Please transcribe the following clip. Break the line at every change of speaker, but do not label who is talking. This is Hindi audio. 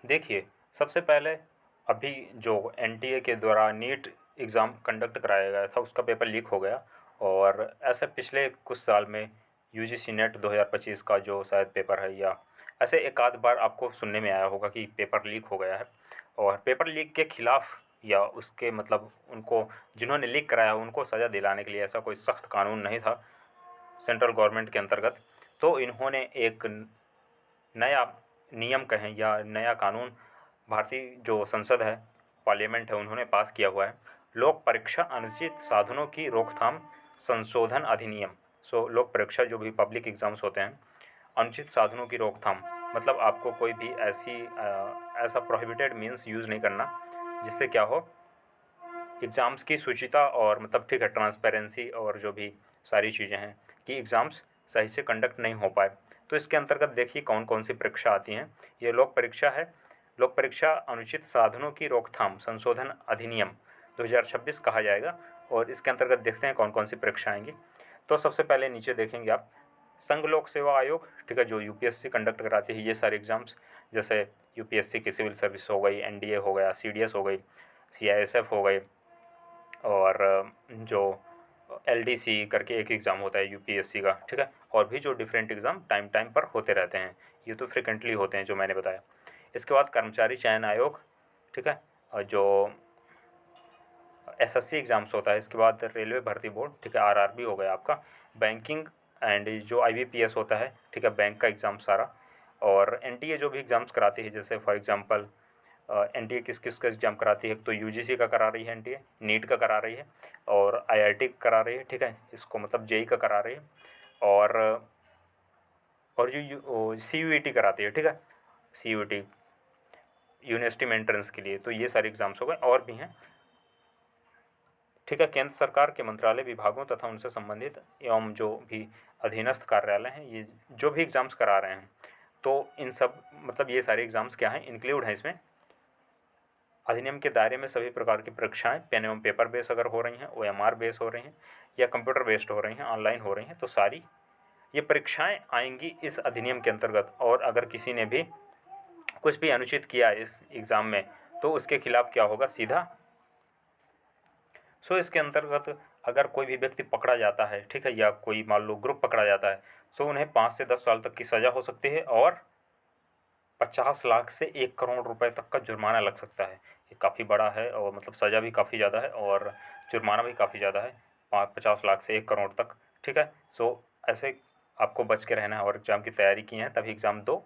देखिए, सबसे पहले अभी जो एनटीए के द्वारा नीट एग्ज़ाम कंडक्ट कराया गया था, उसका पेपर लीक हो गया। और ऐसे पिछले कुछ साल में यूजीसी नेट 2025 का जो शायद पेपर है, या ऐसे एक आध बार आपको सुनने में आया होगा कि पेपर लीक हो गया है। और पेपर लीक के खिलाफ़ या उसके मतलब उनको जिन्होंने लीक कराया उनको सज़ा दिलाने के लिए ऐसा कोई सख्त कानून नहीं था सेंट्रल गवर्नमेंट के अंतर्गत। तो इन्होंने एक नया नियम कहें या नया कानून भारतीय जो संसद है, पार्लियामेंट है, उन्होंने पास किया हुआ है, लोक परीक्षा अनुचित साधनों की रोकथाम संशोधन अधिनियम। लोक परीक्षा जो भी पब्लिक एग्ज़ाम्स होते हैं, अनुचित साधनों की रोकथाम मतलब आपको कोई भी ऐसा प्रोहिबिटेड मीन्स यूज़ नहीं करना जिससे क्या हो, एग्ज़ाम्स की शुचिता और मतलब ठीक है ट्रांसपेरेंसी और जो भी सारी चीज़ें हैं कि एग्ज़ाम्स सही से कंडक्ट नहीं हो पाए। तो इसके अंतर्गत देखिए कौन कौन सी परीक्षा आती हैं। ये लोक परीक्षा है, लोक परीक्षा अनुचित साधनों की रोकथाम संशोधन अधिनियम 2026 कहा जाएगा। और इसके अंतर्गत देखते हैं कौन कौन सी परीक्षा आएंगी। तो सबसे पहले नीचे देखेंगे आप संघ लोक सेवा आयोग, ठीक है, जो यूपीएससी कंडक्ट कराती है ये सारे एग्ज़ाम्स, जैसे यूपीएससी की सिविल सर्विस हो गई, एनडीए हो गया, सीडीएस हो गई, सीआईएसएफ हो गई, और जो एलडीसी करके एक एग्ज़ाम होता है यूपीएससी का, ठीक है, और भी जो डिफरेंट एग्ज़ाम टाइम टाइम पर होते रहते हैं, ये तो फ्रिक्वेंटली होते हैं जो मैंने बताया। इसके बाद कर्मचारी चयन आयोग, ठीक है, और जो एसएससी एग्ज़ाम्स होता है। इसके बाद रेलवे भर्ती बोर्ड, ठीक है, आरआरबी हो गया आपका, बैंकिंग एंड जो आईबीपीएस होता है, ठीक है, बैंक का एग्ज़ाम सारा। और एनटीए जो भी एग्ज़ाम्स कराती है, जैसे फॉर एग्जांपल एनटीए किस किस का एग्ज़ाम कराती है, तो यूजीसी का करा रही है एनटीए, नीट का करा रही है, और आईआईटी करा रही है, ठीक है, इसको मतलब जेई का करा रही है, और जो सीयूईटी कराती है, ठीक है, सीयूईटी यूनिवर्सिटी में एंट्रेंस के लिए। तो ये सारे एग्ज़ाम्स हो गए, और भी हैं, ठीक है। केंद्र सरकार के मंत्रालय, विभागों तथा उनसे संबंधित एवं जो भी अधीनस्थ कार्यालय हैं, ये जो भी एग्ज़ाम्स करा रहे हैं, तो इन सब मतलब ये सारे एग्ज़ाम्स क्या हैं, इंक्लूड हैं इसमें। अधिनियम के दायरे में सभी प्रकार की परीक्षाएं पेन एवं पेपर बेस अगर हो रही हैं, ओएमआर बेस हो रही हैं, या कंप्यूटर बेस्ड हो रही हैं, ऑनलाइन हो रही हैं, तो सारी ये परीक्षाएं आएंगी इस अधिनियम के अंतर्गत। और अगर किसी ने भी कुछ भी अनुचित किया इस एग्ज़ाम में, तो उसके खिलाफ़ क्या होगा, सीधा इसके अंतर्गत अगर कोई भी व्यक्ति पकड़ा जाता है, ठीक है, या कोई मान लो ग्रुप पकड़ा जाता है, उन्हें 5 से 10 साल तक की सज़ा हो सकती है, और 50 लाख से 1 करोड़ रुपए तक का जुर्माना लग सकता है। ये काफ़ी बड़ा है, और मतलब सज़ा भी काफ़ी ज़्यादा है और जुर्माना भी काफ़ी ज़्यादा है, 50 लाख से 1 करोड़ तक, ठीक है। ऐसे आपको बच के रहना है और एग्ज़ाम की तैयारी की है, तभी एग्ज़ाम दो